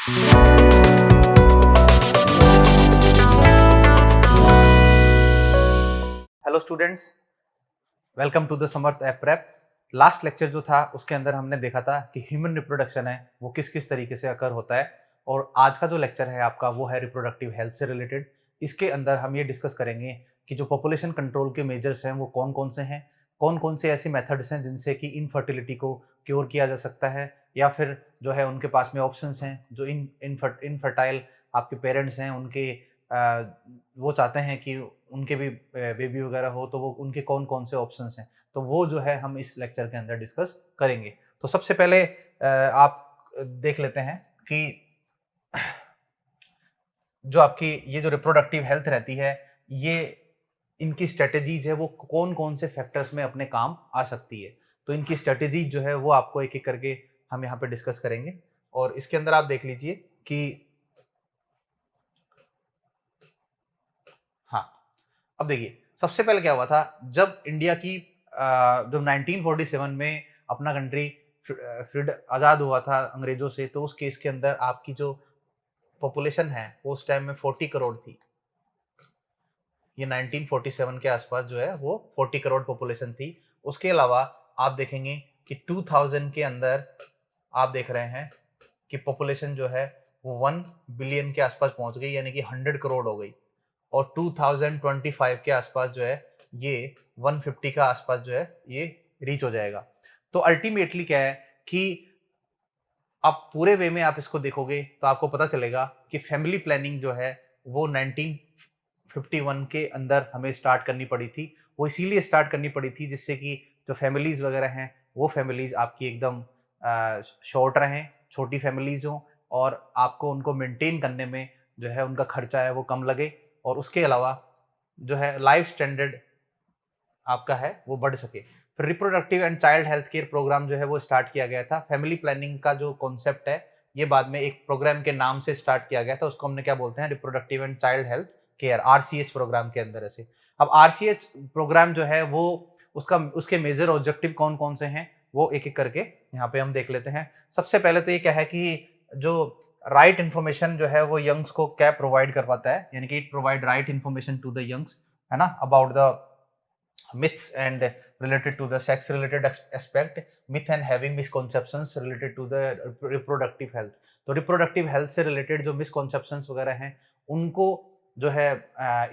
Hello students, welcome to the Samarth app prep. Last lecture जो था उसके अंदर हमने देखा था कि ह्यूमन रिप्रोडक्शन है वो किस किस तरीके से अकर होता है, और आज का जो लेक्चर है आपका वो है रिप्रोडक्टिव हेल्थ से रिलेटेड। इसके अंदर हम ये डिस्कस करेंगे कि जो पॉपुलेशन कंट्रोल के मेजर्स हैं वो कौन कौन से ऐसे मेथड्स हैं जिनसे कि इनफर्टिलिटी को क्योर किया जा सकता है, या फिर जो है उनके पास में ऑप्शंस हैं जो इनफर्टाइल आपके पेरेंट्स हैं उनके वो चाहते हैं कि उनके भी बेबी वगैरह हो, तो वो उनके कौन कौन से ऑप्शंस हैं, तो वो जो है हम इस लेक्चर के अंदर डिस्कस करेंगे। तो सबसे पहले आप देख लेते हैं कि जो आपकी ये जो रिप्रोडक्टिव हेल्थ रहती है, ये इनकी स्ट्रेटेजीज है वो कौन कौन से फैक्टर्स में अपने काम आ सकती है। तो इनकी स्ट्रेटेजीज जो है वो आपको एक एक करके हम यहाँ पे डिस्कस करेंगे। और इसके अंदर आप देख लीजिए कि हाँ, अब देखिए सबसे पहले क्या हुआ था जब इंडिया की जब 1947 में अपना कंट्री आज़ाद हुआ था अंग्रेजों से, तो उस केस के अंदर आपकी जो पॉपुलेशन है वो उस टाइम में 40 करोड़ थी। ये 1947 के आसपास जो है वो 40 करोड़ पॉपुलेशन थी। उसके अलावा आप देखेंगे कि 2000 के अंदर आप देख रहे हैं कि पॉपुलेशन जो है वो 1 बिलियन के आसपास पहुंच गई, यानी कि 100 करोड़ हो गई। और 2025 के आसपास जो है ये 150 का आसपास जो है ये रीच हो जाएगा। तो अल्टीमेटली क्या है कि आप पूरे वे में आप इसको देखोगे तो आपको पता चलेगा कि फैमिली प्लानिंग जो है वो 1951 के अंदर हमें स्टार्ट करनी पड़ी थी। वो इसीलिए स्टार्ट करनी पड़ी थी जिससे कि जो फैमिलीज़ वगैरह हैं वो फैमिलीज़ आपकी एकदम शॉर्ट रहें, छोटी फैमिलीज़ हों, और आपको उनको मेंटेन करने में जो है उनका खर्चा है वो कम लगे, और उसके अलावा जो है लाइफ स्टैंडर्ड आपका है वो बढ़ सके। फिर reproductive and child health care programme जो है वो स्टार्ट किया गया था। फैमिली प्लानिंग का जो कॉन्सेप्ट है ये बाद में एक प्रोग्राम के नाम से स्टार्ट किया गया था, उसको हमने क्या बोलते हैं, reproductive and child health care, RCH programme के अंदर ऐसे। अब आरसीएच प्रोग्राम जो है वो उसके मेजर ऑब्जेक्टिव कौन कौन से हैं वो एक एक करके यहाँ पे हम देख लेते हैं। सबसे पहले तो ये क्या है कि जो राइट इन्फॉर्मेशन जो है वो यंग्स को क्या प्रोवाइड कर पाता है, यानी कि it provide right information to the youngs, है ना, about the myths and related to the sex related aspect, myth and having misconceptions related to the reproductive health। तो reproductive health से related जो misconceptions वगैरह हैं उनको जो है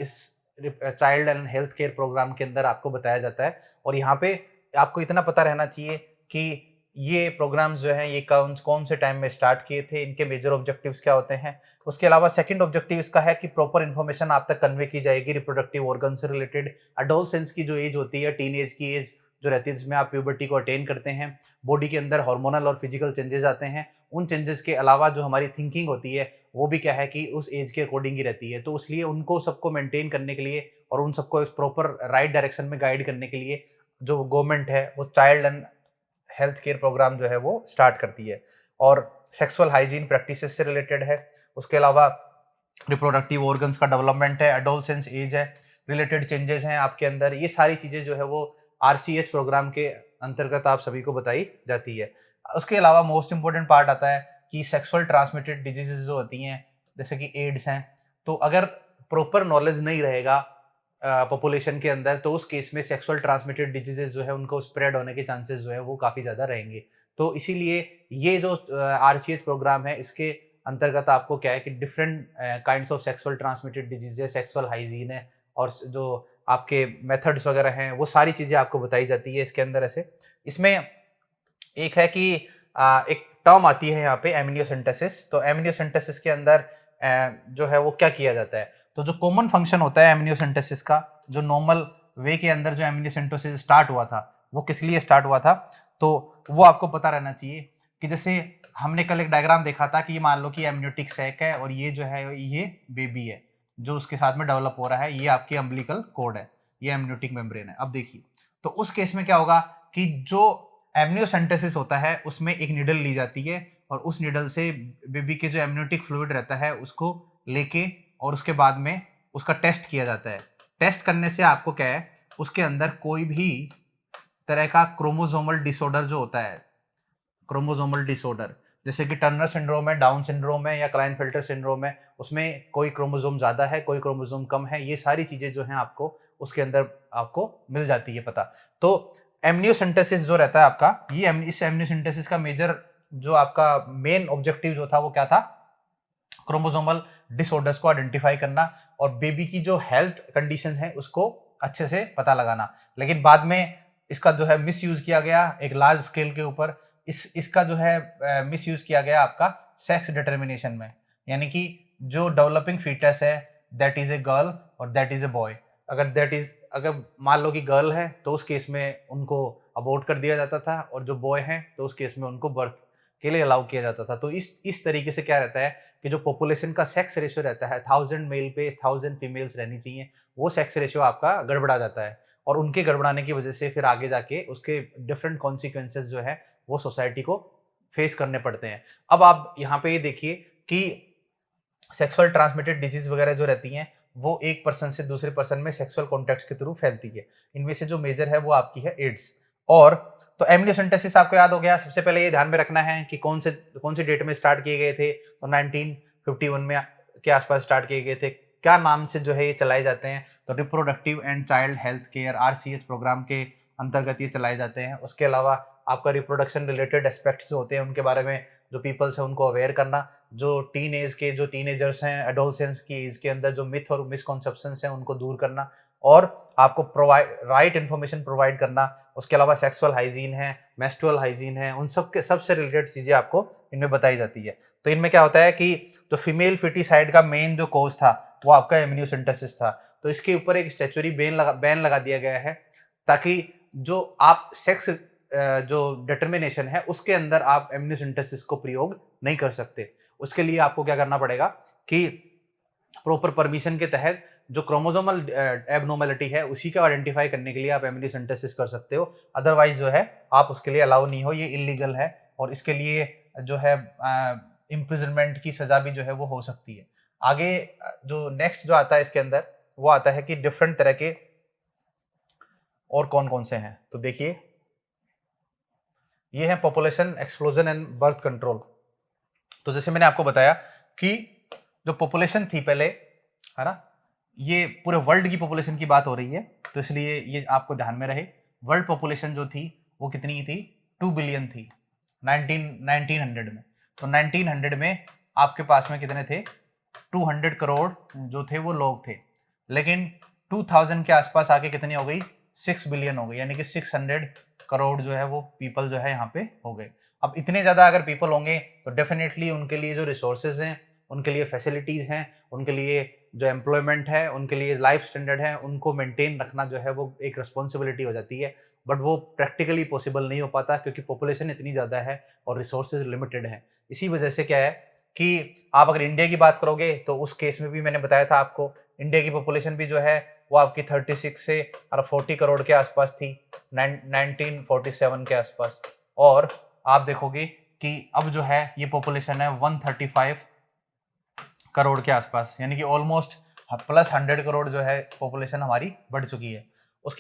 इस child and health care programme के अंदर आपको बताया जाता है। और यहाँ पे आपको इतना पता रहना चाहिए कि ये प्रोग्राम्स जो हैं ये कौन कौन से टाइम में स्टार्ट किए थे, इनके मेजर ऑब्जेक्टिव्स क्या होते हैं। उसके अलावा सेकंड ऑब्जेक्टिव इसका है कि प्रॉपर इन्फॉर्मेशन आप तक कन्वे की जाएगी रिप्रोडक्टिव ऑर्गन से रिलेटेड। एडोलसेंस की जो एज होती है, टीन एज की एज जो रहती है जिसमें आप प्यूबर्टी को अटेन करते हैं, बॉडी के अंदर हार्मोनल और फिजिकल चेंजेस आते हैं। उन चेंजेस के अलावा जो हमारी थिंकिंग होती है वो भी क्या है कि उस एज के अकॉर्डिंग ही रहती है। तो इसलिए उनको सबको मेंटेन करने के लिए और उन सबको एक प्रॉपर राइट डायरेक्शन में गाइड करने के लिए जो गवर्नमेंट है वो child and health care programme जो है वो स्टार्ट करती है। और सेक्सुअल हाइजीन प्रैक्टिसेस से रिलेटेड है। उसके अलावा रिप्रोडक्टिव ऑर्गन्स का डेवलपमेंट है, एडोलसेंस एज है, रिलेटेड चेंजेस हैं आपके अंदर, ये सारी चीज़ें जो है वो आरसीएच प्रोग्राम के अंतर्गत आप सभी को बताई जाती है। उसके अलावा मोस्ट इंपॉर्टेंट पार्ट आता है कि सेक्सुअल ट्रांसमिटेड डिजीजेज जो होती हैं जैसे कि एड्स हैं, तो अगर प्रॉपर नॉलेज नहीं रहेगा पॉपुलेशन के अंदर तो उस केस में सेक्सुअल ट्रांसमिटेड डिजीजेज जो है उनको स्प्रेड होने के चांसेस जो है वो काफ़ी ज़्यादा रहेंगे। तो इसीलिए ये जो आरसीएच प्रोग्राम है इसके अंतर्गत आपको क्या है कि different kinds of sexual transmitted disease है, सेक्सुअल हाइजीन है, और जो आपके मेथड्स वगैरह हैं वो सारी चीज़ें आपको बताई जाती है इसके अंदर ऐसे। इसमें एक है कि एक टर्म आती है यहाँ पे एमनियोसेंटेसिस। तो एमनियोसेंटेसिस के अंदर जो है वो क्या किया जाता है, तो जो कॉमन फंक्शन होता है एमनियोसेंटेसिस का, जो नॉर्मल वे के अंदर जो एमनियोसेंटेसिस स्टार्ट हुआ था वो किस लिए स्टार्ट हुआ था, तो वो आपको पता रहना चाहिए कि जैसे हमने कल एक डायग्राम देखा था कि ये मान लो कि एमनियोटिक सैक है और ये जो है ये बेबी है जो उसके साथ में डेवलप हो रहा है, ये आपकी अम्बिलिकल कॉर्ड है, ये एमनियोटिक मेम्ब्रेन है। अब देखिए तो उस केस में क्या होगा कि जो एमनियोसेंटेसिस होता है उसमें एक निडल ली जाती है और उस निडल से बेबी के जो एमनियोटिक फ्लूइड रहता है उसको लेके और उसके बाद में उसका टेस्ट किया जाता है। टेस्ट करने से आपको क्या है उसके अंदर कोई भी तरह का क्रोमोसोमल डिसऑर्डर जो होता है, क्रोमोसोमल डिसऑर्डर, जैसे कि टर्नर सिंड्रोम है, डाउन सिंड्रोम है या क्लाइनफेल्टर सिंड्रोम है, उसमें कोई क्रोमोसोम ज़्यादा है, कोई क्रोमोसोम कम है, ये सारी चीज़ें जो हैं आपको उसके अंदर आपको मिल जाती है पता। तो एमनियोसेंटेसिस जो रहता है आपका, इस एमनियोसेंटेसिस का मेजर जो आपका मेन ऑब्जेक्टिव जो था वो क्या था? क्रोमोसोमल डिसऑर्डर्स को आइडेंटिफाई करना और बेबी की जो हेल्थ कंडीशन है उसको अच्छे से पता लगाना। लेकिन बाद में इसका जो है मिस यूज किया गया एक लार्ज स्केल के ऊपर। इसका जो है मिस यूज किया गया आपका सेक्स डिटर्मिनेशन में, यानी कि जो डेवलपिंग फीटस है दैट इज ए गर्ल और दैट इज ए बॉय, अगर मान लो कि गर्ल है तो उस केस में उनको अबॉर्ट कर दिया जाता था, और जो बॉय है तो उस केस में उनको बर्थ के लिए अलाउ किया जाता था। तो इस तरीके से क्या रहता है कि जो पॉपुलेशन का सेक्स रेशियो रहता है 1000 मेल पे 1000 फीमेल्स रहनी चाहिए, वो सेक्स रेशियो आपका गड़बड़ा जाता है, और उनके गड़बड़ाने की वजह से फिर आगे जाके उसके डिफरेंट कॉन्सिक्वेंसेस जो है वो सोसाइटी को फेस करने पड़ते हैं। अब आप यहाँ पे ये देखिए कि सेक्सुअल ट्रांसमिटेड डिजीज वगैरह जो रहती हैं वो एक पर्सन से दूसरे पर्सन में सेक्सुअल कॉन्टैक्ट्स के थ्रू फैलती है। इनमें से जो मेजर है वो आपकी है एड्स। और तो एमनियोसेंटेसिस आपको याद हो गया। सबसे पहले ये ध्यान में रखना है कि कौन सी डेट में स्टार्ट किए गए थे, तो 1951 में के आसपास स्टार्ट किए गए थे। क्या नाम से जो है ये चलाए जाते हैं, तो reproductive and child health care RCH programme के अंतर्गत ये चलाए जाते हैं। उसके अलावा आपका रिप्रोडक्शन रिलेटेड एस्पेक्ट्स जो होते हैं उनके बारे में जो पीपल्स है उनको अवेयर करना, जो टीनेजर्स हैं एडोलसेंस की एज के अंदर जो मिथ और मिसकॉन्सेप्शंस हैं उनको दूर करना, और आपको राइट इन्फॉर्मेशन प्रोवाइड करना। उसके अलावा सेक्सुअल हाइजीन है, मेंस्ट्रुअल हाइजीन है, उन सब के सबसे रिलेटेड चीज़ें आपको इनमें बताई जाती है। तो इनमें क्या होता है कि जो फीमेल फिटिसाइड का मेन जो कोज था वो आपका एमनियोसेंटेसिस था। तो इसके ऊपर एक स्टैच्यूटरी बैन लगा दिया गया है, ताकि जो आप सेक्स जो डिटर्मिनेशन है उसके अंदर आप एमनियोसेंटेसिस को प्रयोग नहीं कर सकते। उसके लिए आपको क्या करना पड़ेगा कि प्रॉपर परमिशन के तहत जो क्रोमोसोमल एबनॉर्मेलिटी है उसी को आइडेंटिफाई करने के लिए आप एमनियोसेंटेसिस कर सकते हो। अदरवाइज जो है आप उसके लिए अलाउ नहीं हो, ये इलीगल है, और इसके लिए जो है इम्प्रिजनमेंट की सजा भी जो है वो हो सकती है। आगे जो नेक्स्ट जो आता है इसके अंदर वो आता है कि डिफरेंट तरह के और कौन कौन से हैं। तो देखिए ये है population explosion and birth control. तो जैसे मैंने आपको बताया कि जो पॉपुलेशन थी पहले, है ना, ये पूरे वर्ल्ड की पॉपुलेशन की बात हो रही है, तो इसलिए ये आपको ध्यान में रहे। वर्ल्ड पॉपुलेशन जो थी वो कितनी थी? 2 बिलियन थी 1900 में। तो 1900 में आपके पास में कितने थे? 200 करोड़ जो थे वो लोग थे। लेकिन 2000 के आसपास आके कितनी हो गई? 6 बिलियन हो गई, यानी कि 600 करोड़ जो है वो पीपल जो है यहाँ पे हो गए। अब इतने ज़्यादा अगर पीपल होंगे तो डेफिनेटली उनके लिए जो रिसोर्सेज हैं, उनके लिए फैसिलिटीज़ हैं, उनके लिए जो एम्प्लॉयमेंट है, उनके लिए लाइफ स्टैंडर्ड है, उनको मेंटेन रखना जो है वो एक रिस्पॉन्सिबिलिटी हो जाती है। बट वो प्रैक्टिकली पॉसिबल नहीं हो पाता क्योंकि पॉपुलेशन इतनी ज़्यादा है और रिसोर्सेज लिमिटेड हैं। इसी वजह से क्या है कि आप अगर इंडिया की बात करोगे तो उस केस में भी मैंने बताया था आपको, इंडिया की पॉपुलेशन भी जो है वो आपकी 36 से और 40 करोड़ के आसपास थी 1947 के आसपास। और आप देखोगे कि अब जो है ये पॉपुलेशन है 135 करोड़ के आसपास, यानी कि ऑलमोस्ट प्लस 100 करोड़ जो है पॉपुलेशन हमारी बढ़ चुकी है।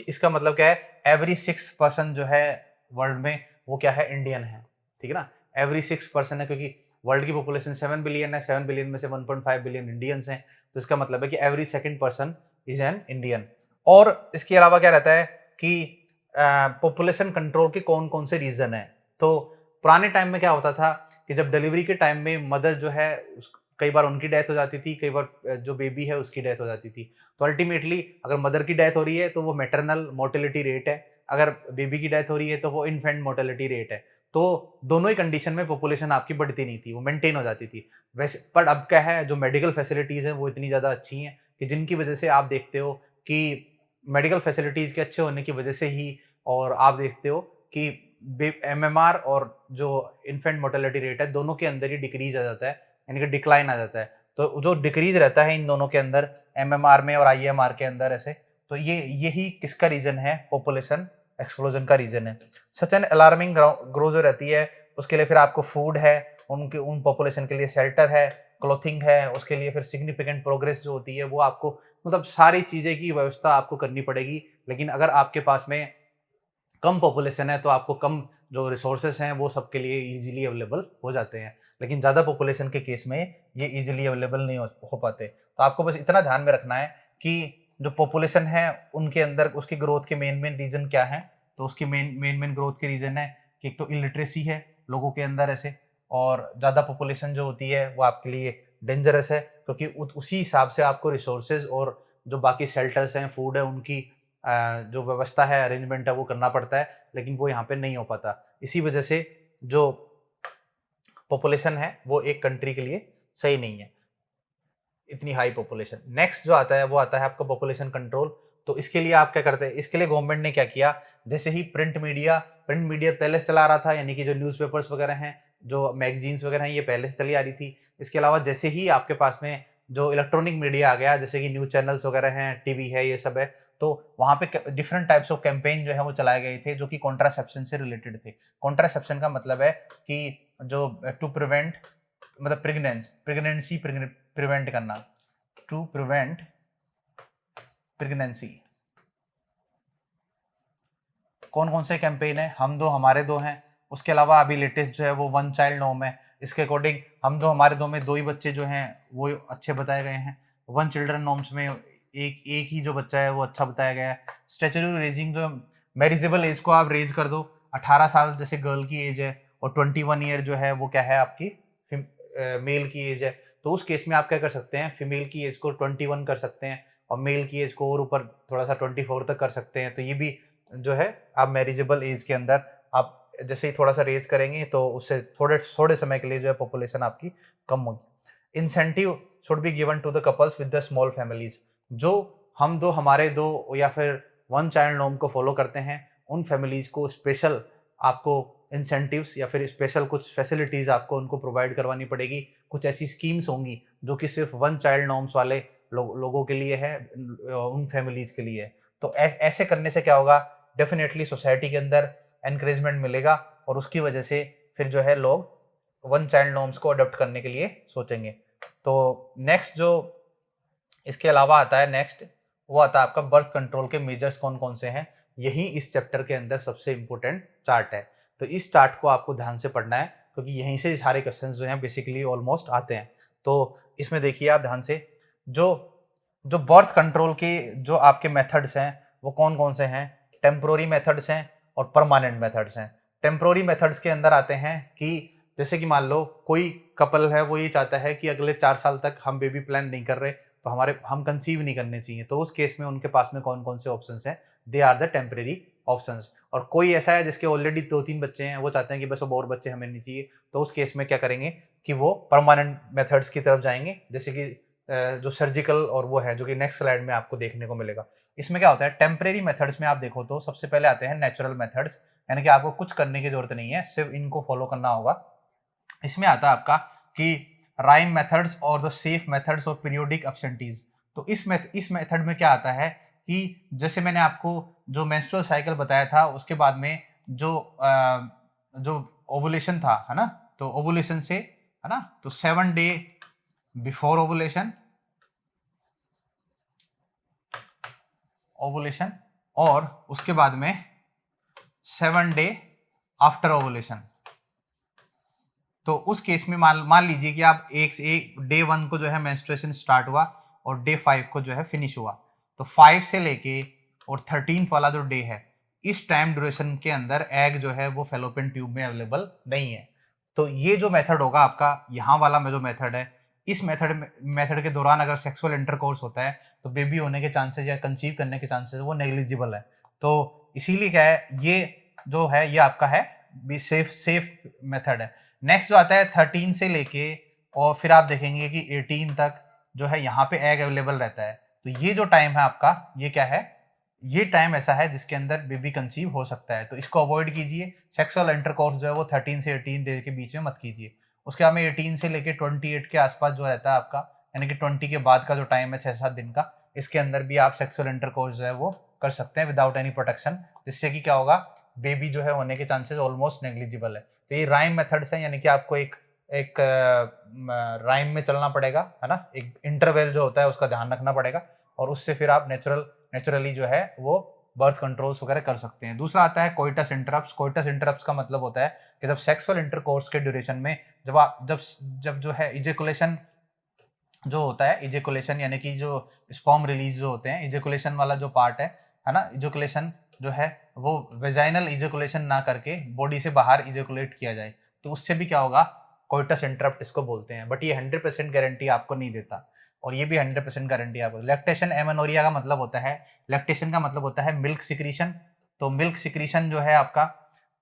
इसका मतलब क्या है? एवरी 6 पर्सन जो है वर्ल्ड में वो क्या है? इंडियन है। ठीक है ना, एवरी 6 पर्सन है, क्योंकि वर्ल्ड की पॉपुलेशन 7 बिलियन है, 7 बिलियन में से 1.5 बिलियन इंडियंस हैं। तो इसका मतलब है कि every second person is an Indian. और इसके अलावा क्या रहता है कि पॉपुलेशन कंट्रोल के कौन कौन से रीजन है। तो पुराने टाइम में क्या होता था कि जब डिलीवरी के टाइम में मदर जो है कई बार उनकी डेथ हो जाती थी, कई बार जो बेबी है उसकी डेथ हो जाती थी। तो अल्टीमेटली अगर मदर की डेथ हो रही है तो वो मैटरनल मोर्टेलिटी रेट है, अगर बेबी की डेथ हो रही है तो वो इन्फेंट मोर्टेलिटी रेट है। तो दोनों ही कंडीशन में पॉपुलेशन आपकी बढ़ती नहीं थी, वो मेंटेन हो जाती थी। वैसे पर अब क्या है, जो मेडिकल फैसिलिटीज़ हैं वो इतनी ज़्यादा अच्छी हैं कि जिनकी वजह से आप देखते हो कि मेडिकल फैसिलिटीज़ के अच्छे होने की वजह से ही, और आप देखते हो कि MMR और जो इन्फेंट मोर्टेलिटी रेट है दोनों के अंदर ही डिक्रीज आ जाता है, यानी कि डिक्लाइन आ जाता है। तो जो डिक्रीज रहता है इन दोनों के अंदर, MMR में और IMR के अंदर ऐसे, तो यही किसका रीजन है? पॉपुलेशन एक्सप्लोजन का रीजन है। सच एन अलार्मिंग ग्रो जो रहती है उसके लिए फिर आपको फूड है, उन पॉपुलेशन के लिए शेल्टर है, क्लोथिंग है, उसके लिए फिर सिग्निफिकेंट प्रोग्रेस जो होती है वो आपको, मतलब सारी चीज़ें की व्यवस्था आपको करनी पड़ेगी। लेकिन अगर आपके पास में कम पॉपुलेशन है तो आपको कम जो रिसोर्सेस हैं वो सबके लिए इजीली अवेलेबल हो जाते हैं, लेकिन ज़्यादा पॉपुलेशन के केस में ये इजीली अवेलेबल नहीं हो पाते। तो आपको बस इतना ध्यान में रखना है कि जो पॉपुलेशन है उनके अंदर उसकी ग्रोथ के मेन मेन रीजन क्या है। तो उसकी मेन ग्रोथ के रीजन है कि एक तो इलिटरेसी है लोगों के अंदर ऐसे, और ज़्यादा पॉपुलेशन जो होती है वो आपके लिए डेंजरस है, क्योंकि उसी हिसाब से आपको रिसोर्सेज और जो बाकी शेल्टर्स हैं, फूड है, उनकी जो व्यवस्था है, अरेंजमेंट है, वो करना पड़ता है, लेकिन वो यहाँ पे नहीं हो पाता। इसी वजह से जो पॉपुलेशन है वो एक कंट्री के लिए सही नहीं है, इतनी हाई पॉपुलेशन। नेक्स्ट जो आता है वो आता है आपका पॉपुलेशन कंट्रोल। तो इसके लिए आप क्या करते हैं, इसके लिए गवर्नमेंट ने क्या किया, जैसे ही प्रिंट मीडिया पहले से चला रहा था, यानी कि जो न्यूज़पेपर्स वगैरह हैं, जो मैगजीन्स वगैरह हैं, ये पहले से चली आ रही थी। इसके अलावा जैसे ही आपके पास में जो इलेक्ट्रॉनिक मीडिया आ गया, जैसे कि न्यूज़ चैनल्स वगैरह हैं, टीवी है, ये सब है, तो वहाँ पे डिफरेंट टाइप्स ऑफ कैंपेन जो है वो चलाए गए थे, जो कि कॉन्ट्रासेप्शन से रिलेटेड थे। कॉन्ट्रासेप्शन का मतलब है कि जो टू प्रिवेंट, मतलब प्रेगनेंसी प्रिवेंट करना, टू प्रिवेंट प्रेगनेंसी। कौन कौन से कैंपेन है, हम दो हमारे दो हैं। उसके अलावा अभी लेटेस्ट जो है वो वन चाइल्ड नॉर्म है, इसके अकॉर्डिंग हम दो हमारे दो में दो ही बच्चे जो हैं वो अच्छे बताए गए हैं। वन चिल्ड्रन नॉर्म्स में एक एक ही जो बच्चा है वो अच्छा बताया गया है। स्टैच्यूटरी रेजिंग, जो मैरिजेबल एज को आप रेज कर दो, 18 साल जैसे गर्ल की एज है, और 21 ईयर जो है वो क्या है आपकी मेल की एज है। तो उस केस में आप क्या कर सकते हैं, फीमेल की एज को 21 कर सकते हैं, और मेल की एज को और ऊपर थोड़ा सा 24 तक कर सकते हैं। तो ये भी जो है आप मैरिजेबल एज के अंदर आप जैसे ही थोड़ा सा रेज करेंगे तो उससे थोड़े थोड़े समय के लिए जो है पॉपुलेशन आपकी कम होगी। Incentive should be given to the couples with the small families. जो हम दो हमारे दो या फिर वन चाइल्ड नॉर्म को फॉलो करते हैं, उन फैमिलीज को स्पेशल आपको इंसेंटिव्स या फिर स्पेशल कुछ फैसिलिटीज आपको उनको प्रोवाइड करवानी पड़ेगी। कुछ ऐसी स्कीम्स होंगी जो कि सिर्फ वन चाइल्ड नॉर्म्स वाले लोगों के लिए है, उन फैमिलीज के लिए है। तो ऐसे करने से क्या होगा, डेफिनेटली सोसाइटी के अंदर एनकरेजमेंट मिलेगा, और उसकी वजह से फिर जो है लोग वन चाइल्ड नॉर्म्स को अडॉप्ट करने के लिए सोचेंगे। तो नेक्स्ट जो इसके अलावा आता है, नेक्स्ट वो आता है आपका बर्थ कंट्रोल के मेजर्स कौन कौन से हैं। यही इस चैप्टर के अंदर सबसे इंपॉर्टेंट चार्ट है। तो इस चार्ट को आपको ध्यान से पढ़ना है, क्योंकि यहीं से सारे क्वेश्चंस जो हैं बेसिकली ऑलमोस्ट आते हैं। तो इसमें देखिए आप ध्यान से, जो जो बर्थ कंट्रोल के जो आपके मेथड्स हैं वो कौन कौन से हैं। टेम्पोररी मेथड्स हैं और परमानेंट मेथड्स हैं। टेम्पोररी मेथड्स के अंदर आते हैं कि जैसे कि मान लो कोई कपल है, वो ये चाहता है कि अगले 4 साल तक हम बेबी प्लान नहीं कर रहे, तो हम कंसीव नहीं करने चाहिए। तो उस केस में उनके पास में कौन कौन से ऑप्शंस हैं, they are the temporary options. और कोई ऐसा है जिसके ऑलरेडी 2-3 बच्चे हैं, वो चाहते हैं कि बस अब और बच्चे हमें नहीं चाहिए, तो उस केस में क्या करेंगे कि वो परमानेंट मेथड्स की तरफ जाएंगे, जैसे कि जो सर्जिकल और वो है, जो कि नेक्स्ट स्लाइड में आपको देखने को मिलेगा। इसमें क्या होता है, टेम्परेरी मेथड्स में आप देखो तो सबसे पहले आते हैं नेचुरल मेथड्स, यानी कि आपको कुछ करने की जरूरत नहीं है, सिर्फ इनको फॉलो करना होगा। इसमें आता है आपका कि राइम मेथड्स और द सेफ मेथड्स और पीरियोडिक एब्सेंटीज। तो इस मेथड में क्या आता है कि जैसे मैंने आपको जो मेंस्ट्रुअल साइकिल बताया था, उसके बाद में जो ओवुलेशन था, है ना, तो ओवुलेशन से, है ना, तो 7 डे बिफोर ओवुलेशन, और उसके बाद में 7 डे आफ्टर ओवुलेशन। तो उस केस में मान लीजिए कि आप एक डे 1 को जो है मेंस्ट्रुएशन स्टार्ट हुआ और डे 5 को जो है फिनिश हुआ, तो 5 से लेके और 13th वाला जो डे है, इस टाइम ड्यूरेशन के अंदर एग जो है वो फेलोपियन ट्यूब में अवेलेबल नहीं है। तो ये जो मेथड होगा आपका, यहाँ वाला में जो मेथड है, इस मेथड के दौरान अगर सेक्सुअल इंटरकोर्स होता है तो बेबी होने के चांसेस या कंसीव करने के चांसेस वो नेग्लिजिबल है। तो इसीलिए क्या है, ये जो है ये आपका है सेफ मेथड है। नेक्स्ट जो आता है 13 से लेके और फिर आप देखेंगे कि 18 तक जो है यहाँ पे एग अवेलेबल रहता है। तो ये जो टाइम है आपका, ये क्या है, ये टाइम ऐसा है जिसके अंदर बेबी कंसीव हो सकता है। तो इसको अवॉइड कीजिए, सेक्सुअल इंटरकोर्स जो है वो 13 से 18 डे के बीच में मत कीजिए। उसके बाद में 18 से लेके 28 के आसपास जो रहता है आपका, यानी कि 20 के बाद का जो टाइम है 6-7 दिन का, इसके अंदर भी आप सेक्सुअल इंटरकोर्स जो है वो कर सकते हैं विदाउट एनी प्रोटेक्शन, जिससे कि क्या होगा, बेबी जो है होने के चांसेस ऑलमोस्ट नेग्लिजिबल है। तो ये राइम मेथड्स हैं, यानी कि आपको एक एक राइम में चलना पड़ेगा, है ना, एक इंटरवल जो होता है उसका ध्यान रखना पड़ेगा, और उससे फिर आप नेचुरली जो है वो बर्थ कंट्रोल्स वगैरह कर सकते हैं। दूसरा आता है कोइटस इंटरप्ट्स। कोइटस इंटरप्ट्स का मतलब होता है कि जब सेक्सुअल इंटरकोर्स के ड्यूरेशन में जब जो है इजेकुलेशन जो होता है, इजेकुलेशन यानी कि जो स्पर्म रिलीज जो होते हैं, इजेकुलेशन वाला जो पार्ट है ना, इजेकुलेशन जो है वो वेजाइनल इजेकुलेशन ना करके बॉडी से बाहर इजेकुलेट किया जाए, तो उससे भी क्या होगा, कोइटस इंटरप्ट इसको बोलते हैं। बट ये 100% गारंटी आपको नहीं देता, और ये भी 100% गारंटी आपको। लैक्टेशन एमेनोरिया का मतलब होता है, लैक्टेशन का मतलब होता है मिल्क सिक्रीशन। तो मिल्क सिक्रीशन जो है आपका,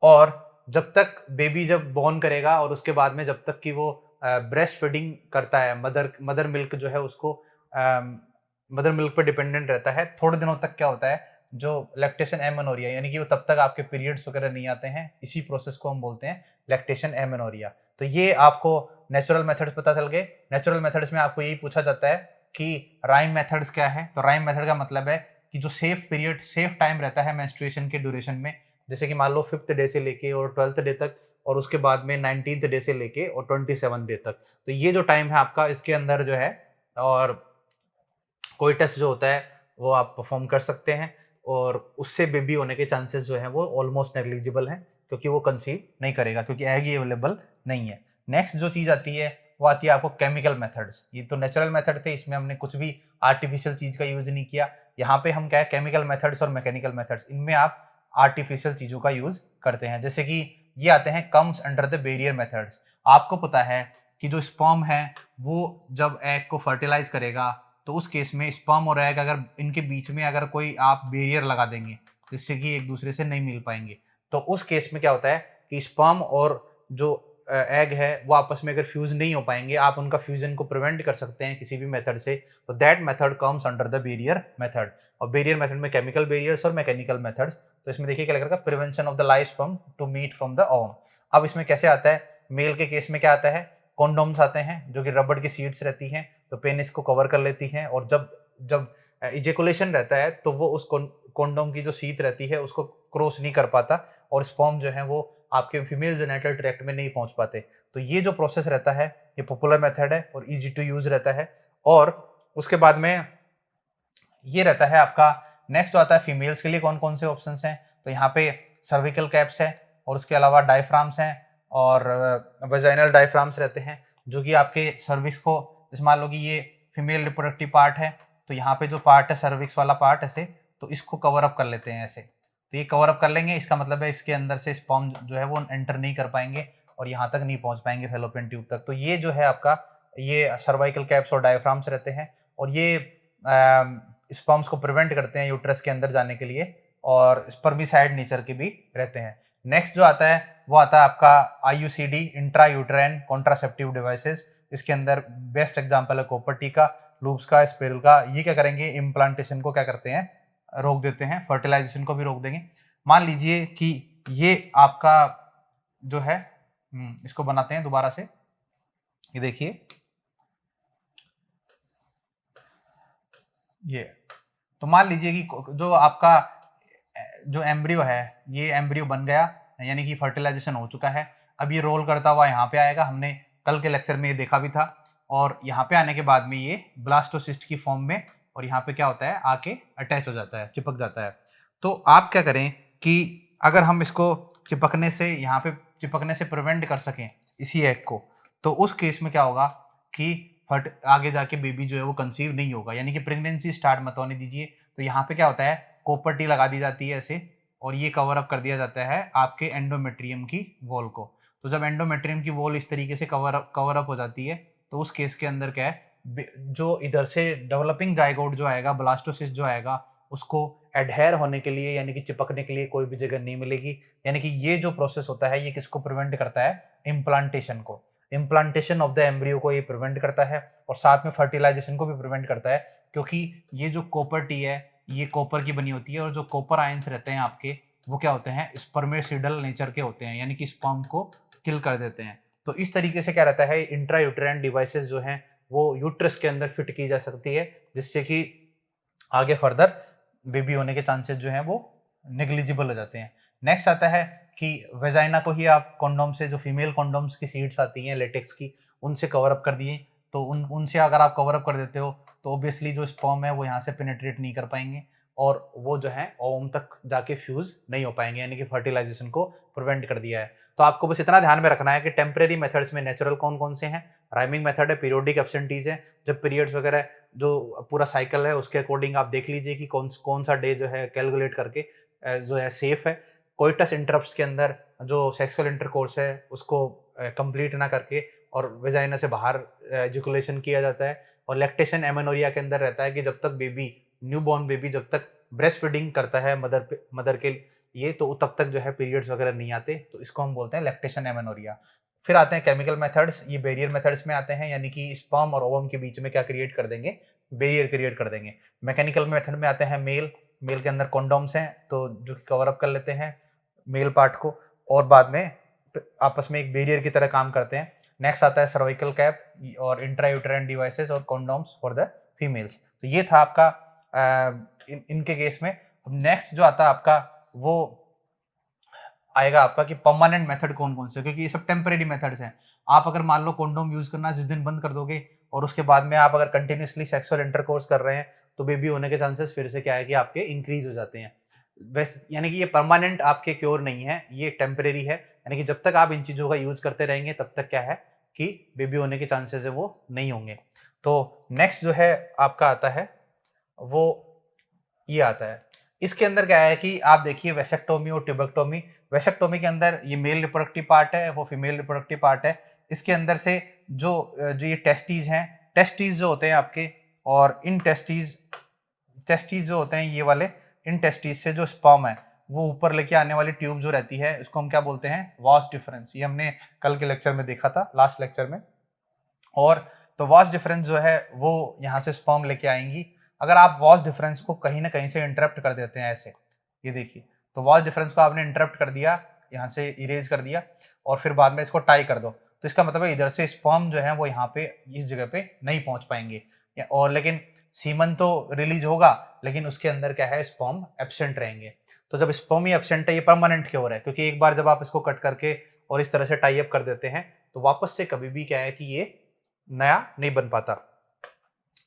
और जब तक बेबी जब बॉर्न करेगा और उसके बाद में जब तक कि वो ब्रेस्ट फीडिंग करता है, मदर मिल्क जो है उसको मदर मिल्क पे डिपेंडेंट रहता है, थोड़े दिनों तक क्या होता है, जो लैक्टेशन एमेनोरिया यानी कि वो तब तक आपके पीरियड्स वगैरह नहीं आते हैं, इसी प्रोसेस को हम बोलते हैं लैक्टेशन एमेनोरिया। तो ये आपको नेचुरल मेथड्स पता चल गए। नेचुरल मेथड्स में आपको यही पूछा जाता है कि राइम मेथड्स क्या है। तो राइम मेथड का मतलब है कि जो सेफ पीरियड, सेफ टाइम रहता है मेंस्ट्रुएशन के ड्यूरेशन में, जैसे कि मान लो 5th डे से लेके और 12th डे तक, और उसके बाद में 19th डे से लेके और 27 डे तक। तो ये जो टाइम है आपका, इसके अंदर जो है और कोइटस जो होता है वो आप परफॉर्म कर सकते हैं, और उससे बेबी होने के चांसेस जो है वो ऑलमोस्ट नेग्लिजिबल हैं, क्योंकि वो कंसीव नहीं करेगा, क्योंकि एग ही अवेलेबल नहीं है। नेक्स्ट जो चीज़ आती है वो आती है आपको केमिकल मेथड्स। ये तो नेचुरल मेथड थे, इसमें हमने कुछ भी आर्टिफिशियल चीज़ का यूज नहीं किया। यहाँ पे हम क्या है, केमिकल मेथड्स और मैकेनिकल मेथड्स, इनमें आप आर्टिफिशियल चीज़ों का यूज करते हैं। जैसे कि ये आते हैं comes under the barrier methods. आपको पता है कि जो स्पर्म है वो जब एग को फर्टिलाइज करेगा, तो उस केस में स्पर्म और एग, अगर इनके बीच में अगर कोई आप बैरियर लगा देंगे जिससे कि एक दूसरे से नहीं मिल पाएंगे, तो उस केस में क्या होता है कि स्पर्म और जो एग है वो आपस में अगर फ्यूज नहीं हो पाएंगे, आप उनका फ्यूजन को प्रिवेंट कर सकते हैं किसी भी मेथड से, तो that method comes under the barrier method. और बैरियर मेथड में केमिकल बैरियर्स और मैकेनिकल मेथड्स। तो इसमें देखिए क्या लगा, prevention of the live sperm to meet from the ovum. अब इसमें कैसे आता है, मेल के केस में क्या आता है, कॉन्डोम्स आते हैं जो कि रबड़ की सीड्स रहती हैं, तो पेनिस को कवर कर लेती हैं, और जब जब इजेकुलेशन रहता है तो वो उस कॉन्डोम की जो शीत रहती है उसको क्रॉस नहीं कर पाता, और स्पर्म जो है वो आपके फीमेल जेनिटल ट्रैक्ट में नहीं पहुंच पाते। तो ये जो प्रोसेस रहता है ये पॉपुलर मेथड है और इजी टू यूज रहता है। और उसके बाद में ये रहता है आपका, नेक्स्ट जो आता है फीमेल्स के लिए कौन कौन से ऑप्शंस हैं। तो यहाँ पे सर्विकल कैप्स है, और उसके अलावा डायफ्राम्स हैं, और वेजाइनल डायफ्राम्स रहते हैं, जो कि आपके सर्विक्स को, जैसे मान लो कि ये फीमेल रिप्रोडक्टिव पार्ट है, तो यहाँ पे जो पार्ट है सर्विक्स वाला पार्ट ऐसे, तो इसको कवर अप कर लेते हैं ऐसे। तो ये कवर अप कर लेंगे, इसका मतलब है इसके अंदर से स्पर्म जो है वो एंटर नहीं कर पाएंगे और यहाँ तक नहीं पहुँच पाएंगे फैलोपियन ट्यूब तक। तो ये जो है आपका, ये सर्वाइकल कैप्स और डायफ्राम्स रहते हैं, और ये स्पर्म्स को प्रिवेंट करते हैं यूट्रस के अंदर जाने के लिए, और स्पर्मिसाइड नेचर के भी रहते हैं। नेक्स्ट जो आता है वो आता है आपका IUCD, intra uterine contraceptive devices. इसके अंदर बेस्ट एग्जांपल है कॉपर टीका, लूप्स का, स्पिरल का। ये क्या करेंगे, इम्प्लांटेशन को क्या करते हैं, रोक देते हैं, फर्टिलाइजेशन को भी रोक देंगे। मान लीजिए कि ये आपका जो है, इसको बनाते हैं दोबारा से, ये देखिए ये, तो मान लीजिए कि जो आपका जो एम्ब्रियो है, ये एम्ब्रियो बन गया, यानी कि फर्टिलाइजेशन हो चुका है। अब ये रोल करता हुआ यहाँ पे आएगा, हमने कल के लेक्चर में ये देखा भी था, और यहाँ पे आने के बाद में ये ब्लास्टोसिस्ट की फॉर्म में, और यहाँ पे क्या होता है, आके अटैच हो जाता है, चिपक जाता है। तो आप क्या करें कि अगर हम इसको चिपकने से, यहाँ पे चिपकने से प्रिवेंट कर सकें इसी एग को, तो उस केस में क्या होगा कि आगे जाके बेबी जो है वो कंसीव नहीं होगा, यानी कि प्रेगनेंसी स्टार्ट मत होने दीजिए। तो यहाँ पे क्या होता है, कॉपर टी लगा दी जाती है ऐसे, और ये कवर अप कर दिया जाता है आपके एंडोमेट्रियम की वॉल को। तो जब एंडोमेट्रियम की वॉल इस तरीके से कवर अप हो जाती है, तो उस केस के अंदर क्या है, जो इधर से डेवलपिंग जाइगोट जो आएगा, ब्लास्टोसिस्ट जो आएगा, उसको एडहेयर होने के लिए, यानी कि चिपकने के लिए कोई भी जगह नहीं मिलेगी। यानी कि ये जो प्रोसेस होता है ये किसको प्रिवेंट करता है, इम्प्लांटेशन को, इम्प्लांटेशन ऑफ द एम्ब्रियो को ये प्रिवेंट करता है, और साथ में फर्टिलाइजेशन को भी प्रिवेंट करता है, क्योंकि ये जो कॉपर टी है ये कॉपर की बनी होती है, और जो कॉपर आयंस रहते हैं आपके, वो क्या होते हैं, स्पर्मेसिडल नेचर के होते हैं, यानी कि स्पर्म को किल कर देते हैं। तो इस तरीके से क्या रहता है, इंट्रा यूट्राइन डिवाइसेस जो हैं वो यूट्रस के अंदर फिट की जा सकती है, जिससे कि आगे फर्दर बेबी होने के चांसेस जो हैं वो नेग्लिजिबल हो जाते हैं। नेक्स्ट आता है कि वेजाइना को ही आप कॉन्डोम से, जो फीमेल कॉन्डोम्स की सीड्स आती हैं लेटेक्स की, उनसे कवर अप कर दिए, तो उनसे अगर आप कवर अप कर देते हो तो ऑब्वियसली जो स्पर्म है वो यहाँ से पेनिट्रेट नहीं कर पाएंगे, और वो जो है ओवम तक जाके फ्यूज नहीं हो पाएंगे, यानी कि फर्टिलाइजेशन को प्रिवेंट कर दिया है। तो आपको बस इतना ध्यान में रखना है कि टेम्परेरी मेथड्स में नेचुरल कौन कौन से हैं, राइमिंग मेथड है, पीरियोडिक एब्सेंटीज है, जब पीरियड्स वगैरह जो पूरा साइकिल है उसके अकॉर्डिंग आप देख लीजिए कि कौन सा डे जो है कैलकुलेट करके जो है सेफ है। कोइटस इंटरप्ट्स के अंदर जो सेक्सुअल इंटरकोर्स है उसको कंप्लीट ना करके और वेजाइना से बाहर एजुकुलेशन किया जाता है। और लैक्टेशन एमेनोरिया के अंदर रहता है कि जब तक बेबी, न्यूबॉर्न बेबी जब तक ब्रेस्ट फीडिंग करता है मदर के ये, तो तब तक जो है पीरियड्स वगैरह नहीं आते, तो इसको हम बोलते हैं लैक्टेशन एमेनोरिया। फिर आते हैं केमिकल मेथड्स, ये बैरियर मेथड्स में आते हैं, यानी कि स्पर्म और ओवम के बीच में क्या क्रिएट कर देंगे, बैरियर क्रिएट कर देंगे। मैकेनिकल मेथड में आते हैं मेल के अंदर कॉन्डोम्स हैं तो जो कवर अप कर लेते हैं मेल पार्ट को और बाद में आपस में एक बैरियर की तरह काम करते हैं। नेक्स्ट आता है सर्वाइकल कैप और इंट्रायूटेराइन डिवाइसेस और कॉन्डोम्स फॉर द फीमेल्स। तो ये था आपका इनके केस में। अब नेक्स्ट जो आता है आपका वो आएगा आपका कि परमानेंट मेथड कौन कौन से, क्योंकि ये सब टेम्परेरी मेथड्स हैं। आप अगर मान लो कॉन्डोम यूज करना जिस दिन बंद कर दोगे और उसके बाद में आप अगर कंटिन्यूसली सेक्सुअल इंटरकोर्स कर रहे हैं तो बेबी होने के चांसेस फिर से क्या है कि आपके इंक्रीज हो जाते हैं। वैसे यानी कि ये परमानेंट आपके क्योर नहीं है, ये टेम्परेरी है, यानी कि जब तक आप इन चीज़ों का यूज करते रहेंगे तब तक क्या है कि बेबी होने के चांसेस है वो नहीं होंगे। तो नेक्स्ट जो है आपका आता है वो ये आता है, इसके अंदर क्या है कि आप देखिए वेसेक्टोमी और ट्यूबेक्टोमी। वेसेक्टोमी के अंदर ये मेल रिप्रोडक्टिव पार्ट है, वो फीमेल रिप्रोडक्टिव पार्ट है। इसके अंदर से जो जो ये टेस्टीज हैं, टेस्टीज जो होते हैं आपके, और इन टेस्टीज जो होते हैं ये वाले, इन टेस्टीज से जो स्पर्म है वो ऊपर लेके आने वाली ट्यूब जो रहती है उसको हम क्या बोलते हैं, वास डिफरेंस। ये हमने कल के लेक्चर में देखा था, लास्ट लेक्चर में। और तो वास डिफरेंस जो है वो यहाँ से स्पर्म लेके आएंगी। अगर आप वास डिफरेंस को कहीं ना कहीं से इंटरप्ट कर देते हैं ऐसे, ये देखिए, तो वास डिफरेंस को आपने इंटरप्ट कर दिया, यहाँ से इरेज कर दिया और फिर बाद में इसको टाई कर दो, तो इसका मतलब है इधर से स्पर्म जो है वो यहाँ पे इस जगह पे नहीं पहुंच पाएंगे। और लेकिन सीमन तो रिलीज होगा लेकिन उसके अंदर क्या है, स्पर्म एब्सेंट रहेंगे। तो जब स्पर्म ही एब्सेंट है, ये परमानेंट क्योर है, क्योंकि एक बार जब आप इसको कट करके और इस तरह से टाई अप कर देते हैं तो वापस से कभी भी क्या है कि ये नया नहीं बन पाता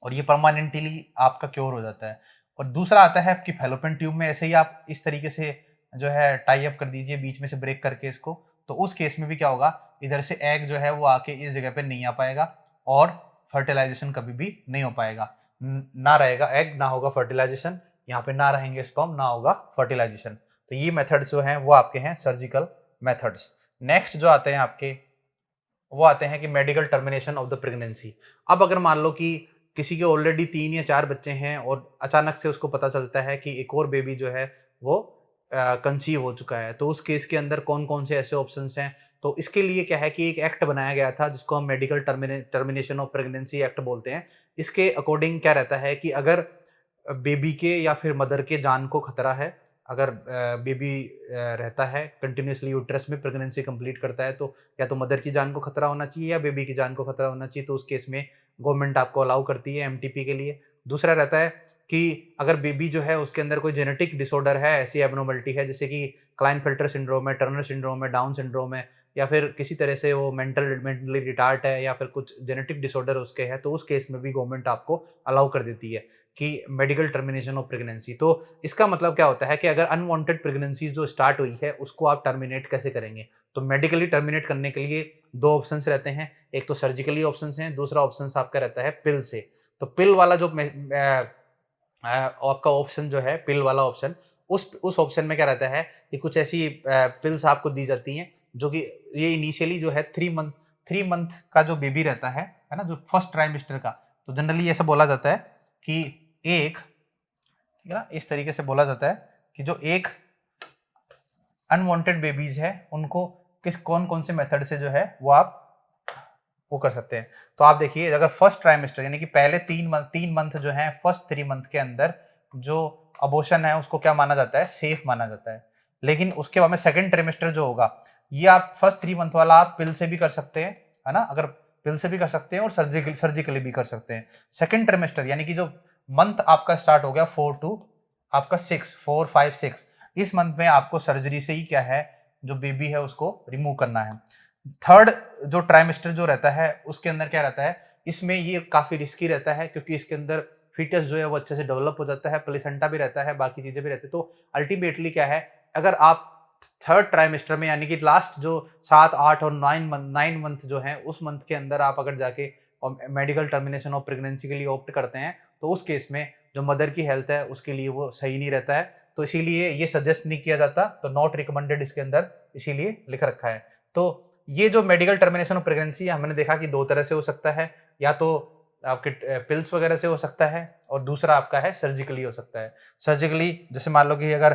और ये परमानेंटली आपका क्योर हो जाता है। और दूसरा आता है आपकी फैलोपियन ट्यूब में, ऐसे ही आप इस तरीके से जो है टाई अप कर दीजिए बीच में से ब्रेक करके इसको, तो उस केस में भी क्या होगा, इधर से एग जो है वो आके इस जगह पे नहीं आ पाएगा और फर्टिलाइजेशन कभी भी नहीं हो पाएगा। ना रहेगा एग, ना होगा फर्टिलाइजेशन, यहाँ पे ना रहेंगे स्पर्म, ना होगा फर्टिलाइजेशन। तो ये मेथड्स जो हैं वो आपके हैं सर्जिकल मेथड्स। नेक्स्ट जो आते हैं आपके वो आते हैं कि medical termination of the pregnancy. अब अगर मान लो कि किसी के ऑलरेडी 3 या 4 बच्चे हैं और अचानक से उसको पता चलता है कि एक और बेबी जो है वो कंसीव हो चुका है, तो उस केस के अंदर कौन कौन से ऐसे ऑप्शंस हैं। तो इसके लिए क्या है कि एक एक्ट बनाया गया था जिसको हम medical termination of pregnancy act बोलते हैं। इसके अकॉर्डिंग क्या रहता है कि अगर बेबी के या फिर मदर के जान को खतरा है, अगर बेबी रहता है कंटिन्यूसली यूट्रस में, प्रेगनेंसी कंप्लीट करता है, तो या तो मदर की जान को खतरा होना चाहिए या बेबी की जान को खतरा होना चाहिए, तो उस केस में गवर्नमेंट आपको अलाउ करती है एमटीपी के लिए। दूसरा रहता है कि अगर बेबी जो है उसके अंदर कोई जेनेटिक डिसऑर्डर है, ऐसी एबनॉर्मलिटी है जैसे कि क्लाइनफेल्टर सिंड्रोम है, टर्नर सिंड्रोम है, डाउन सिंड्रोम है, या फिर किसी तरह से वो मेंटली रिटार्ड है या फिर कुछ जेनेटिक डिसऑर्डर उसके है, तो उस केस में भी गवर्नमेंट आपको अलाउ कर देती है कि मेडिकल टर्मिनेशन ऑफ प्रेगनेंसी। तो इसका मतलब क्या होता है कि अगर अनवांटेड प्रेगनेंसी जो स्टार्ट हुई है उसको आप टर्मिनेट कैसे करेंगे, तो मेडिकली टर्मिनेट करने के लिए 2 ऑप्शंस रहते हैं, एक तो सर्जिकली ऑप्शंस हैं, दूसरा ऑप्शंस आपका रहता है पिल से। तो पिल वाला जो आपका ऑप्शन जो है, पिल वाला ऑप्शन, उस ऑप्शन में क्या रहता है कि कुछ ऐसी पिल्स आपको दी जाती हैं जो कि ये इनिशियली जो है 3 मंथ का जो बेबी रहता है ना, जो फर्स्ट ट्राइमेस्टर का, तो जनरली ऐसा बोला जाता है कि एक, ठीक है ना, इस तरीके से बोला जाता है कि जो एक अनवांटेड बेबीज है उनको कौन कौन से मेथड से जो है वो आप वो कर सकते हैं। तो आप देखिए, अगर फर्स्ट ट्राइमेस्टर यानी कि पहले 3 मंथ जो है, फर्स्ट 3 मंथ के अंदर जो अबॉर्शन है उसको क्या माना जाता है, सेफ माना जाता है। लेकिन उसके बाद में सेकंड ट्राइमेस्टर जो होगा, ये आप फर्स्ट 3 मंथ वाला आप पिल से भी कर सकते हैं, है ना, अगर पिल से भी कर सकते हैं और सर्जिकली भी कर सकते हैं। सेकंड ट्राइमेस्टर यानी कि जो मंथ आपका स्टार्ट हो गया 4 टू आपका 6, 4, 5, 6, इस मंथ में आपको सर्जरी से ही क्या है, जो बेबी है उसको रिमूव करना है। थर्ड जो ट्राइमेस्टर जो रहता है उसके अंदर क्या रहता है, इसमें ये काफी रिस्की रहता है क्योंकि इसके अंदर फीटस जो है वो अच्छे से डेवलप हो जाता है, प्लेसेंटा भी रहता है, बाकी चीज़ें भी रहती है। तो अल्टीमेटली क्या है, अगर आप थर्ड ट्राइमेस्टर में यानी कि लास्ट जो 7, 8 और 9 मंथ जो हैं, उस मंथ के अंदर आप अगर जाके और मेडिकल टर्मिनेशन ऑफ प्रेगनेंसी के लिए ऑप्ट करते हैं, तो उस केस में जो मदर की हेल्थ है उसके लिए वो सही नहीं रहता है। तो इसीलिए ये सजेस्ट नहीं किया जाता, तो नॉट रिकमेंडेड इसके अंदर इसीलिए लिख रखा है। तो ये जो मेडिकल टर्मिनेशन ऑफ प्रेगनेंसी है, हमने देखा कि 2 तरह से हो सकता है, या तो आपके पिल्स वगैरह से हो सकता है और दूसरा आपका है सर्जिकली हो सकता है। सर्जिकली जैसे मान लो कि अगर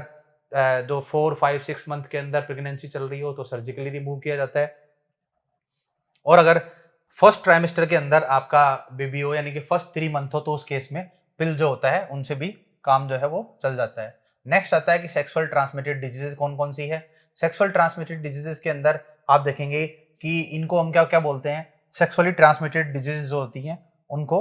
जो 4, 5, 6 मंथ के अंदर प्रेगनेंसी चल रही हो तो सर्जिकली रिमूव किया जाता है। और अगर फर्स्ट ट्राइमेस्टर के अंदर आपका बेबी हो यानी कि फर्स्ट 3 मंथ हो तो उस केस में पिल जो होता है उनसे भी काम जो है वो चल जाता है। नेक्स्ट आता है कि सेक्सुअल ट्रांसमिटेड डिजीजेज कौन कौन सी है। सेक्सुअल ट्रांसमिटेड डिजीजेज के अंदर आप देखेंगे कि इनको हम क्या क्या बोलते हैं, सेक्सुअली ट्रांसमिटेड डिजीज जो होती हैं उनको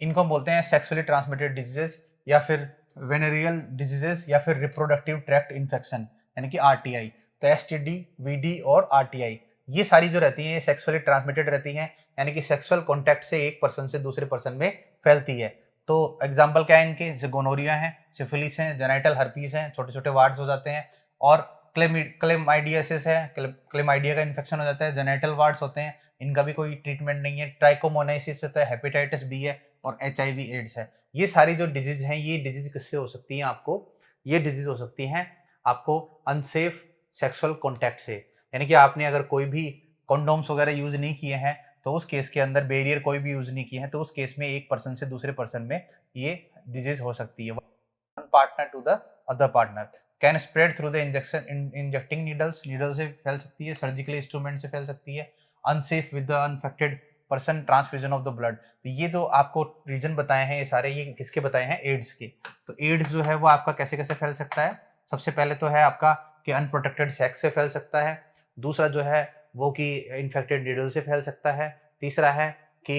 इनको हम बोलते हैं सेक्सुअली ट्रांसमिटेड डिजीजेस या फिर वेनेरियल डिजीजेस या फिर रिप्रोडक्टिव ट्रैक्ट इन्फेक्शन यानी कि आरटीआई। तो एसटीडी, वीडी और आरटीआई ये सारी जो रहती हैं ये सेक्सुअली ट्रांसमिटेड रहती हैं, यानी कि सेक्सुअल कॉन्टैक्ट से एक पर्सन से दूसरे पर्सन में फैलती है। तो एग्जाम्पल क्या है इनके, जैसे गोनोरिया है, सिफिलिस है, जेनाइटल हर्पीस है, छोटे छोटे वार्ड्स हो जाते हैं, और क्लेमाइडियासिस है, क्लेमाइडिया का इन्फेक्शन हो जाता है, जेनाइटल वार्ड्स होते हैं, इनका भी कोई ट्रीटमेंट नहीं है। ट्राइकोमोनाइसिस होता है, हेपेटाइटिस बी है और एचआईवी एड्स है। ये सारी जो डिजीज हैं ये डिजीज किससे हो सकती हैं आपको, ये डिजीज हो सकती हैं आपको अनसेफ सेक्सुअल कॉन्टैक्ट से, यानी कि आपने अगर कोई भी कॉन्डोम्स वगैरह यूज नहीं किए हैं तो उस केस के अंदर, बैरियर कोई भी यूज नहीं किए हैं तो उस केस में एक पर्सन से दूसरे पर्सन में ये डिजीज हो सकती है। One partner to the other partner can spread through the injection, injecting needles, needle से फैल सकती है, सर्जिकल इंस्ट्रूमेंट से फैल सकती है, unsafe with the unaffected person, transfusion of the blood. तो ये जो आपको रीजन बताए हैं ये सारे, ये किसके बताए हैं, एड्स के। तो एड्स जो है वो आपका कैसे कैसे फैल सकता है, सबसे पहले तो है आपका कि अनप्रोटेक्टेड सेक्स से फैल सकता है, दूसरा जो है वो कि इन्फेक्टेड नीडल से फैल सकता है, तीसरा है कि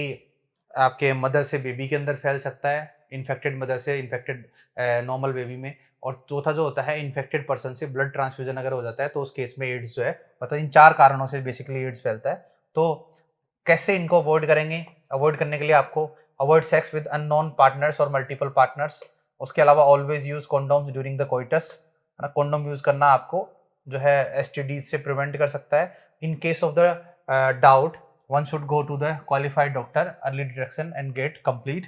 आपके मदर से बेबी के अंदर फैल सकता है, इन्फेक्टेड मदर से इन्फेक्टेड नॉर्मल बेबी में, और चौथा जो होता है इन्फेक्टेड पर्सन से ब्लड ट्रांसफ्यूजन अगर हो जाता है तो उस केस में एड्स जो है, मतलब इन 4 कारणों से बेसिकली एड्स फैलता है। तो कैसे इनको अवॉइड करेंगे, अवॉइड करने के लिए आपको avoid sex with unknown partners और मल्टीपल पार्टनर्स, उसके अलावा always use condoms during the coitus, है ना, कॉन्डोम यूज करना आपको जो है एसटीडी से प्रिवेंट कर सकता है। In case of the doubt one should go to the qualified doctor, early detection and get complete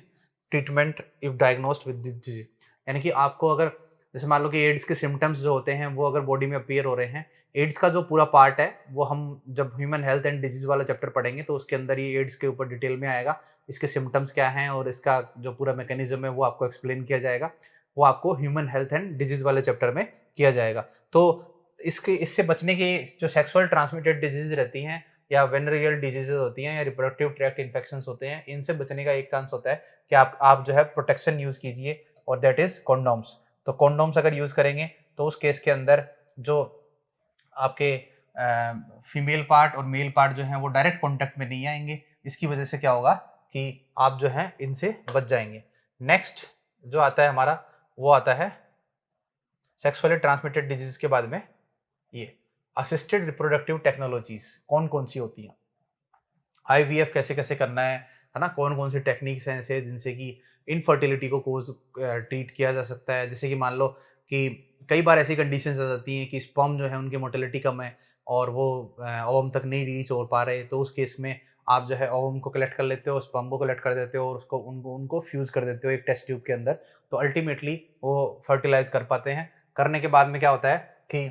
treatment if diagnosed with this disease. यानी कि आपको अगर जैसे मान लो कि एड्स के सिम्टम्स जो होते हैं वो अगर बॉडी में अपीयर हो रहे हैं, एड्स का जो पूरा पार्ट है वो हम जब ह्यूमन हेल्थ एंड डिजीज वाला चैप्टर पढ़ेंगे तो उसके अंदर ये एड्स के ऊपर डिटेल में आएगा, इसके सिम्टम्स क्या हैं और इसका जो पूरा मैकेनिज्म है वो आपको एक्सप्लेन किया जाएगा, वो आपको ह्यूमन हेल्थ एंड डिजीज वाले चैप्टर में किया जाएगा। तो इससे बचने की जो सेक्सुअल ट्रांसमिटेड डिजीज रहती हैं या वेनरियल डिजीजेज होती हैं या रिप्रोडक्टिव ट्रैक्ट इन्फेक्शंस होते हैं, इनसे बचने का एक चांस होता है कि आप जो है प्रोटेक्शन यूज कीजिए, और दैट इज कॉन्डोम्स। तो कॉन्डोम्स अगर यूज करेंगे तो उस केस के अंदर जो आपके फीमेल पार्ट और मेल पार्ट जो है वो डायरेक्ट कॉन्टेक्ट में नहीं आएंगे, इसकी वजह से क्या होगा कि आप जो है इनसे बच जाएंगे। नेक्स्ट जो आता है हमारा वो आता है सेक्सुअली ट्रांसमिटेड डिजीज के बाद में ये असिस्टेड रिप्रोडक्टिव टेक्नोलॉजीज कौन कौन सी होती हैं, आईवीएफ कैसे कैसे करना है ना, कौन कौन सी टेक्निक्स हैं ऐसे जिनसे कि इनफर्टिलिटी को कोज ट्रीट किया जा सकता है। जैसे कि मान लो कि कई बार ऐसी कंडीशंस आ जाती हैं कि स्पर्म जो है उनकी मोटिलिटी कम है और वो ओवम तक नहीं रीच हो पा रहे, तो उस केस में आप जो है ओवम को कलेक्ट कर लेते हो, स्पर्म को कलेक्ट कर देते हो और उसको उनको उनको फ्यूज कर देते हो एक टेस्ट ट्यूब के अंदर, तो अल्टीमेटली वो फर्टिलाइज कर पाते हैं। करने के बाद में क्या होता है कि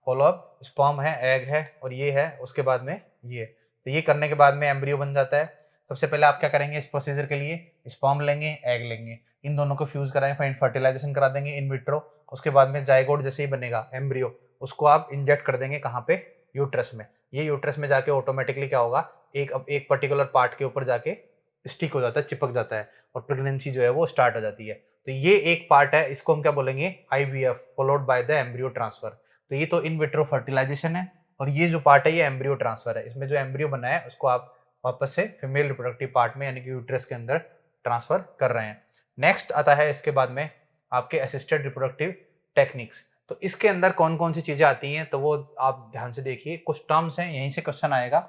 फॉलो अप स्पर्म है, एग है और ये है, उसके बाद में ये, तो ये करने के बाद में एम्ब्रियो बन जाता है। सबसे पहले आप क्या करेंगे इस प्रोसीजर के लिए, स्पर्म लेंगे, एग लेंगे, इन दोनों को फ्यूज कराएंगे, फिर फर्टिलाइजेशन करा देंगे इन विट्रो, उसके बाद में जाइगोट जैसे ही बनेगा एम्ब्रियो, उसको आप इंजेक्ट कर देंगे कहाँ पे, यूट्रस में। ये यूट्रस में जाके ऑटोमेटिकली क्या होगा, एक पर्टिकुलर पार्ट के ऊपर जाके स्टिक हो जाता है, चिपक जाता है और प्रेगनेंसी जो है वो स्टार्ट हो जाती है। तो ये एक पार्ट है, इसको हम क्या बोलेंगे, IVF followed by the embryo transfer. तो ये तो इन विट्रो फर्टिलाइजेशन है, और ये जो पार्ट है ये एम्ब्रियो ट्रांसफर है। इसमें जो एम्ब्रियो बना है उसको आप वापस से फीमेल रिप्रोडक्टिव पार्ट में यानी कि यूट्रस के अंदर ट्रांसफर कर रहे हैं। नेक्स्ट आता है इसके बाद में आपके असिस्टेड रिप्रोडक्टिव टेक्निक्स। तो इसके अंदर कौन कौन सी चीजें आती हैं तो वो आप ध्यान से देखिए, कुछ टर्म्स हैं, यहीं से क्वेश्चन आएगा।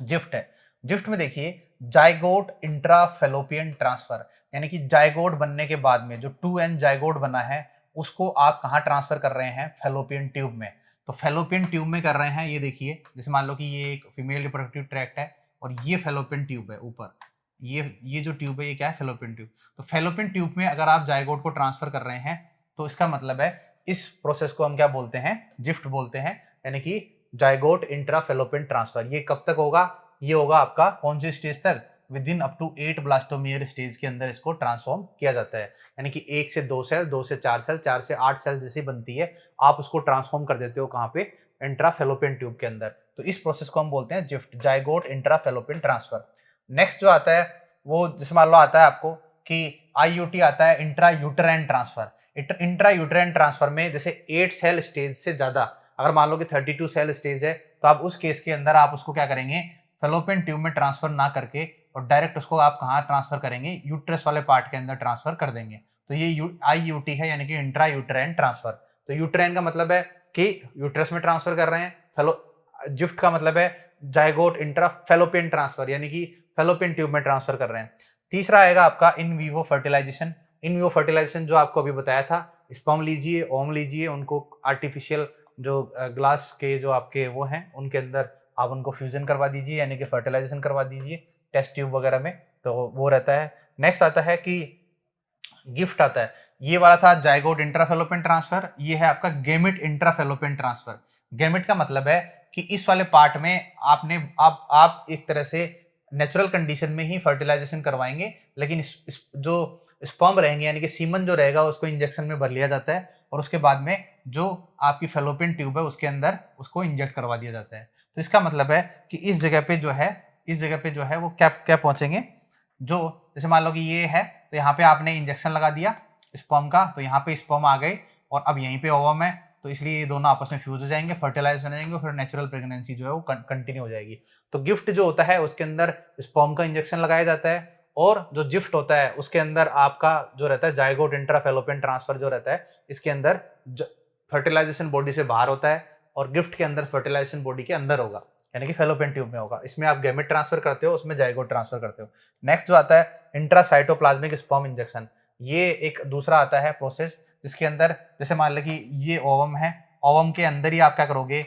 जिफ्ट है, जिफ्ट में देखिए जाइगोट इंट्राफेलोपियन ट्रांसफर, यानी कि जाइगोट बनने के बाद में जो 2n जाइगोट बना है उसको आप कहाँ ट्रांसफर कर रहे हैं, फेलोपियन ट्यूब में। तो फेलोपियन ट्यूब में कर रहे हैं, ये देखिए जैसे मान लो कि ये एक फीमेल रिप्रोडक्टिव ट्रैक्ट है और ये फेलोपियन ट्यूब है ऊपर, ये जो ट्यूब है ये क्या है, फेलोपियन ट्यूब। तो फेलोपियन ट्यूब में अगर आप जाइगोट को ट्रांसफर कर रहे हैं तो इसका मतलब है इस प्रोसेस को हम क्या बोलते हैं, जिफ्ट बोलते हैं, यानी कि जाइगोट इंट्राफेलोपियन ट्रांसफर। ये कब तक होगा, ये होगा आपका कौन सी स्टेज तक, within up to 8 blastomere stage के अंदर इसको ट्रांसफॉर्म किया जाता है, यानी कि 1 से 2 सेल, 2 से 4 सेल, 4 से 8 सेल जैसी बनती है, आप उसको ट्रांसफॉर्म कर देते हो कहाँ पे, इंट्राफेलोपियन ट्यूब के अंदर। तो इस प्रोसेस को हम बोलते हैं gift, zygote intrafallopian transfer. Next जो आता है वो जैसे मान लो आता है आपको कि आईयूटी आता है, intra uterine transfer. Intra uterine transfer में जैसे 8 सेल स्टेज से ज्यादा, अगर मान लो कि 32 सेल स्टेज है तो आप उस केस के अंदर आप उसको क्या करेंगे, फेलोपियन ट्यूब में ट्रांसफर ना करके और डायरेक्ट उसको आप कहाँ ट्रांसफर करेंगे, यूट्रस वाले पार्ट के अंदर ट्रांसफर कर देंगे। तो ये आईयूटी है, यानी कि इंट्रा यूटेराइन ट्रांसफर। तो यूटेराइन का मतलब है कि यूट्रस में ट्रांसफर कर रहे हैं, फेलो जिफ्ट का मतलब है जाइगोट इंट्रा फेलोपियन ट्रांसफर, यानी कि फेलोपियन ट्यूब में ट्रांसफर कर रहे हैं। तीसरा आएगा आपका in vivo fertilisation. In vivo fertilisation जो आपको अभी बताया था, स्पर्म लीजिए, ओम लीजिए, उनको आर्टिफिशियल जो ग्लास के जो आपके वो हैं उनके अंदर आप उनको फ्यूजन करवा दीजिए, यानी कि फर्टिलाइजेशन करवा दीजिए टेस्ट ट्यूब वगैरह में, तो वो रहता है। नेक्स्ट आता है कि गिफ्ट आता है, ये वाला था जाइगोट इंट्राफेलोपियन ट्रांसफर, ये है आपका गेमिट इंट्राफेलोपियन ट्रांसफर। गेमिट का मतलब है कि इस वाले पार्ट में आपने आप एक तरह से नेचुरल कंडीशन में ही फर्टिलाइजेशन करवाएंगे, लेकिन जो स्पर्म रहेंगे यानी कि सीमन जो रहेगा उसको इंजेक्शन में भर लिया जाता है और उसके बाद में जो आपकी फेलोपियन ट्यूब है उसके अंदर उसको इंजेक्ट करवा दिया जाता है। तो इसका मतलब है कि इस जगह पे जो है, इस जगह पे जो है वो क्या क्या पहुंचेंगे, जो जैसे मान लो कि ये है तो यहाँ पे आपने इंजेक्शन लगा दिया स्पर्म का, तो यहाँ पे स्पर्म आ गए और अब यहीं पे ओवम है, तो इसलिए ये दोनों आपस में फ्यूज हो जाएंगे, फर्टिलाइज हो जाएंगे, फिर नेचुरल प्रेगनेंसी जो है वो कंटिन्यू हो जाएगी। तो गिफ्ट जो होता है उसके अंदर स्पर्म का इंजेक्शन लगाया जाता है और जो जिफ्ट होता है उसके अंदर आपका जो रहता है जाइगोट इंट्राफेलोपियन ट्रांसफर जो रहता है, इसके अंदर फर्टिलाइजेशन बॉडी से बाहर होता है और गिफ्ट के अंदर फर्टिलाइजेशन बॉडी के अंदर होगा, यानी कि फेलोपियन ट्यूब में होगा। इसमें आप गैमेट ट्रांसफर करते हो, उसमें जाइगोट ट्रांसफर करते हो। नेक्स्ट जो आता है इंट्रासाइटोप्लाज्मिक स्पर्म इंजेक्शन, ये एक दूसरा आता है प्रोसेस जिसके अंदर जैसे मान लो कि ये ओवम है, ओवम के अंदर ही आप क्या करोगे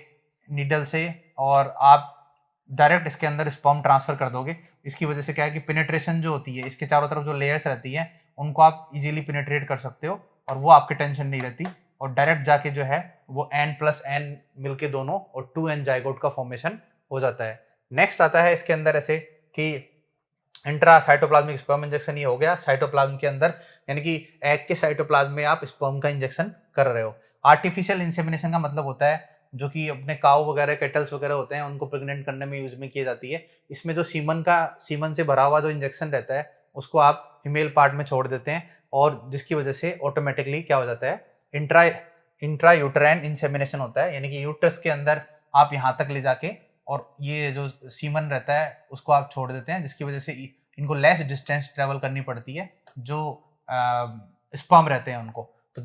नीडल से और आप डायरेक्ट इसके अंदर स्पर्म ट्रांसफर कर दोगे। इसकी वजह से क्या है कि पेनिट्रेशन जो होती है, इसके चारों तरफ जो लेयर्स रहती है उनको आप इजीली पेनिट्रेट कर सकते हो और वो आपकी टेंशन नहीं रहती और डायरेक्ट जाके जो है वो n+n मिलके दोनों और 2n जाइगोट का फॉर्मेशन हो जाता है। नेक्स्ट आता है इसके अंदर ऐसे कि इंट्रा साइटोप्लाज्मिक स्पर्म इंजेक्शन, ये हो गया साइटोप्लाज्म के अंदर, यानी कि एग के साइटोप्लाज्म में आप स्पर्म का इंजेक्शन कर रहे हो। आर्टिफिशियल इंसेमिनेशन का मतलब होता है जो कि अपने काऊ वगैरह केटल्स वगैरह होते हैं उनको प्रेग्नेंट करने में यूज में की जाती है। इसमें जो सीमन से भरा हुआ जो इंजेक्शन रहता है उसको आप फीमेल पार्ट में छोड़ देते हैं और जिसकी वजह से ऑटोमेटिकली क्या हो जाता है, इंट्रा यूटेराइन इंसेमिनेशन होता है, यानी कि यूट्रस के अंदर आप यहाँ तक ले जाके और ये जो सीमन रहता है उसको आप छोड़ देते हैं, जिसकी वजह से इनको लेस डिस्टेंस ट्रेवल करनी पड़ती है जो स्पर्म रहते हैं उनको। तो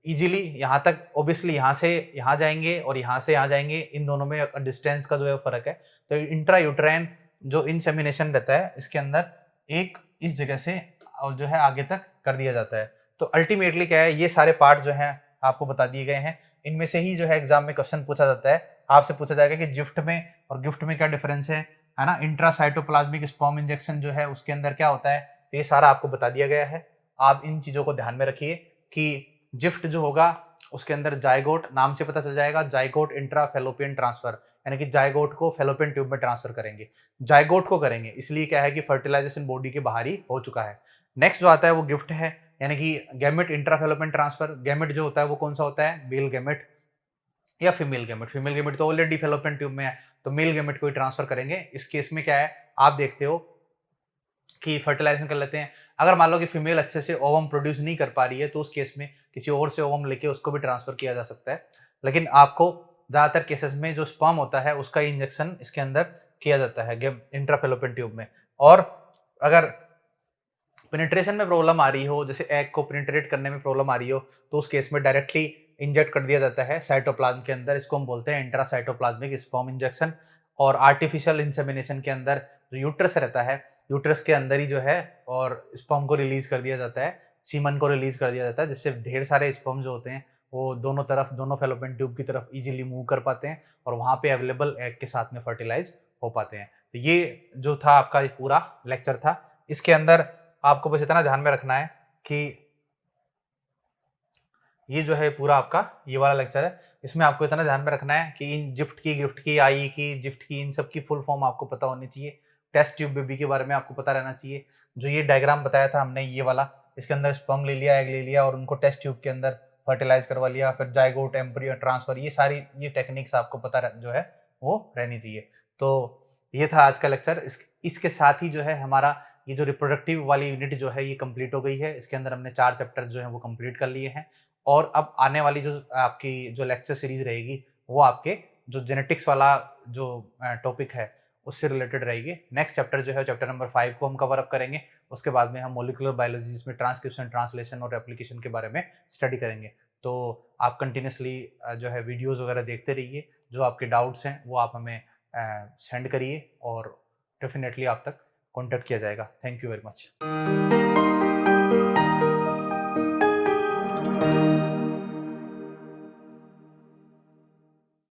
इजीली यहाँ तक ऑब्वियसली यहाँ से यहाँ जाएंगे और यहाँ से यहाँ जाएंगे, इन दोनों में डिस्टेंस का जो है फर्क है। तो इंट्रा यूटेराइन जो इंसेमिनेशन रहता है इसके अंदर एक इस जगह से और जो है आगे तक कर दिया जाता है। तो अल्टीमेटली क्या है, ये सारे पार्ट जो हैं आपको बता दिए गए हैं, इनमें से ही जो है एग्जाम में क्वेश्चन पूछा जाता है। आपसे पूछा जाएगा कि जिफ्ट में और गिफ्ट में क्या डिफरेंस है ना। इंट्रासाइटोप्लाज्मिक स्पर्म इंजेक्शन जो है उसके अंदर क्या होता है, तो ये सारा आपको बता दिया गया है। आप इन चीजों को ध्यान में रखिए कि जिफ्ट जो होगा उसके अंदर जाइगोट, नाम से पता चल जाएगा, जाइगोट इंट्राफेलोपियन ट्रांसफर, यानी कि जाइगोट को फेलोपियन ट्यूब में ट्रांसफर करेंगे। जाइगोट को करेंगे इसलिए क्या है कि फर्टिलाइजेशन बॉडी के बाहर ही हो चुका है। नेक्स्ट जो आता है वो गिफ्ट है, यानी कि गैमेट इंट्राफेलोपियन ट्रांसफर। गैमेट जो होता है वो कौन सा होता है, मेल गैमेट या फीमेल गैमेट। फीमेल गैमेट तो ऑलरेडी फेलोपियन ट्यूब में है, तो मेल गैमेट को ही ट्रांसफर करेंगे। इस केस में क्या है, आप देखते हो कि फर्टिलाइजेशन कर लेते हैं। अगर मान लो कि फीमेल अच्छे से ओवम प्रोड्यूस नहीं कर पा रही है तो उस केस में किसी और से ओवम लेके उसको भी ट्रांसफर किया जा सकता है, लेकिन आपको ज़्यादातर केसेस में जो स्पर्म होता है उसका इंजेक्शन इसके अंदर किया जाता है इंट्राफेलोपियन ट्यूब में। और अगर पेनिट्रेशन में प्रॉब्लम आ रही हो, जैसे एग को पेनिट्रेट करने में प्रॉब्लम आ रही हो, तो उस केस में डायरेक्टली इंजेक्ट कर दिया जाता है साइटोप्लाज्म के अंदर। इसको हम बोलते हैं इंट्रासाइटोप्लाज्मिक स्पर्म इंजेक्शन। और आर्टिफिशियल इंसेमिनेशन के अंदर जो यूट्रस रहता है, यूट्रस के अंदर ही जो है और स्पर्म को रिलीज कर दिया जाता है, सीमन को रिलीज कर दिया जाता है, जिससे ढेर सारे स्पर्म जो होते हैं वो दोनों तरफ, दोनों फैलोपियन ट्यूब की तरफ इजीली मूव कर पाते हैं और वहाँ पे अवेलेबल एग के साथ में फर्टिलाइज हो पाते हैं। तो ये जो था आपका ये पूरा लेक्चर था। इसके अंदर आपको बस इतना ध्यान में रखना है कि ये जो है पूरा आपका ये वाला लेक्चर है, इसमें आपको इतना ध्यान में रखना है कि इन गिफ्ट की, आई की, जिफ्ट की, इन सब की फुल फॉर्म आपको पता होनी चाहिए। टेस्ट ट्यूब बेबी के बारे में आपको पता रहना चाहिए। जो ये डायग्राम बताया था हमने ये वाला, इसके अंदर स्पर्म ले लिया, एग ले लिया और उनको टेस्ट ट्यूब के अंदर फर्टिलाइज करवा लिया, फिर जाइगोट, एम्ब्रियो ट्रांसफर, ये सारी ये टेक्निक्स आपको पता जो है वो रहनी चाहिए। तो ये था आज का लेक्चर। इसके साथ ही जो है हमारा ये जो रिप्रोडक्टिव वाली यूनिट जो है ये कंप्लीट हो गई है। इसके अंदर हमने 4 चैप्टर जो है वो कंप्लीट कर लिए हैं और अब आने वाली जो आपकी जो लेक्चर सीरीज रहेगी वो आपके जो जेनेटिक्स वाला जो टॉपिक है उससे रिलेटेड रहेगी। नेक्स्ट चैप्टर जो है चैप्टर नंबर 5 को हम कवर अप करेंगे। उसके बाद में हम मॉलिक्यूलर बायोलॉजी जिसमें ट्रांसक्रिप्शन, ट्रांसलेशन और एप्लीकेशन के बारे में स्टडी करेंगे। तो आप कंटिन्यूसली जो है वीडियोस वगैरह देखते रहिए। जो आपके डाउट्स हैं वो आप हमें सेंड करिए और डेफिनेटली आप तक कॉन्टेक्ट किया जाएगा। Thank you very much.